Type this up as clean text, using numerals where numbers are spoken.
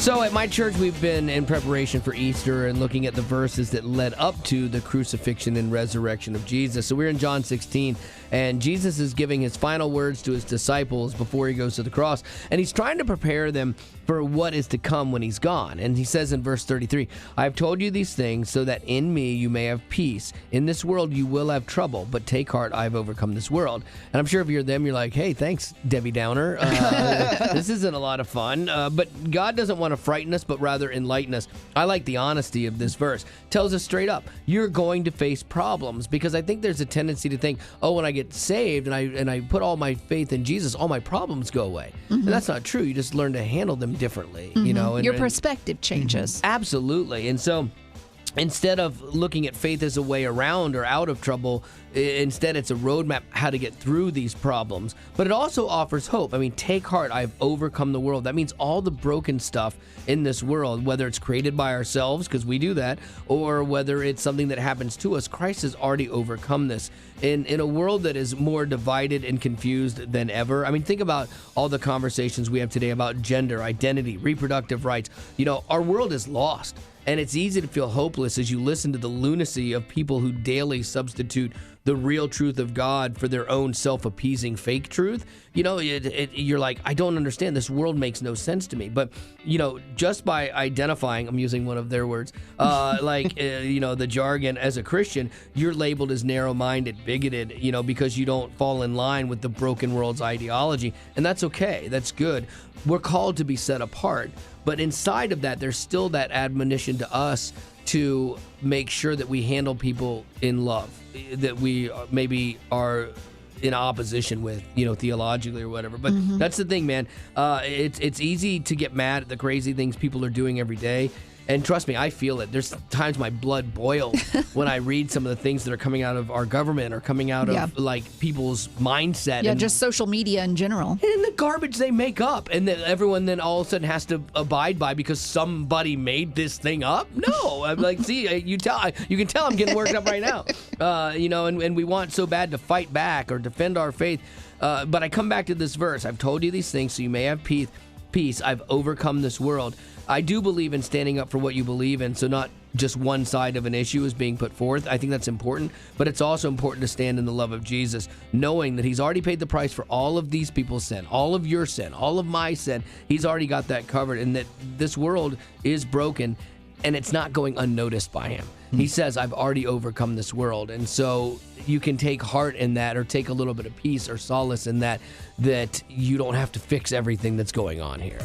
So at my church, we've been in preparation for Easter and looking at the verses that led up to the crucifixion and resurrection of Jesus. So we're in John 16, and Jesus is giving his final words to his disciples before he goes to the cross. And he's trying to prepare them for what is to come when he's gone. And he says in verse 33, I have told you these things so that in me you may have peace. In this world you will have trouble, but take heart, I have overcome this world. And I'm sure if you're them, you're like, hey, thanks, Debbie Downer. This isn't a lot of fun. But God doesn't want to frighten us, but rather enlighten us. I like the honesty of this verse. Tells us straight up, you're going to face problems, because I think there's a tendency to think, oh, when I get saved and I put all my faith in Jesus, all my problems go away. And that's not true. You just learn to handle them differently, you know. Your perspective changes. Absolutely. And so instead of looking at faith as a way around or out of trouble, instead it's a roadmap how to get through these problems. But it also offers hope. I mean, take heart, I've overcome the world. That means all the broken stuff in this world, whether it's created by ourselves, because we do that, or whether it's something that happens to us, Christ has already overcome this. In a world that is more divided and confused than ever. I mean, think about all the conversations we have today about gender, identity, reproductive rights. You know, our world is lost. And it's easy to feel hopeless as you listen to the lunacy of people who daily substitute the real truth of God for their own self-appeasing fake truth. You know, you're like, I don't understand. This world makes no sense to me. But, you know, just by identifying, I'm using one of their words, you know, the jargon as a Christian, you're labeled as narrow-minded, bigoted, you know, because you don't fall in line with the broken world's ideology. And that's okay. That's good. We're called to be set apart. But inside of that, there's still that admonition to us to make sure that we handle people in love, that we maybe are in opposition with, you know, theologically or whatever. But that's the thing, man. It's easy to get mad at the crazy things people are doing every day. And trust me, I feel it. There's times my blood boils when I read some of the things that are coming out of our government or coming out of like people's mindset. Yeah, and just social media in general. And the garbage they make up, and that everyone then all of a sudden has to abide by because somebody made this thing up. No, I'm like, see, you can tell I'm getting worked up right now. You know, and we want so bad to fight back or defend our faith. But I come back to this verse. I've told you these things so you may have peace. I've overcome this world. I do believe in standing up for what you believe in, so not just one side of an issue is being put forth. I think that's important, but it's also important to stand in the love of Jesus, knowing that he's already paid the price for all of these people's sin, all of your sin, all of my sin. He's already got that covered, and that this world is broken, and it's not going unnoticed by him. He says, I've already overcome this world. And so you can take heart in that, or take a little bit of peace or solace in that you don't have to fix everything that's going on here.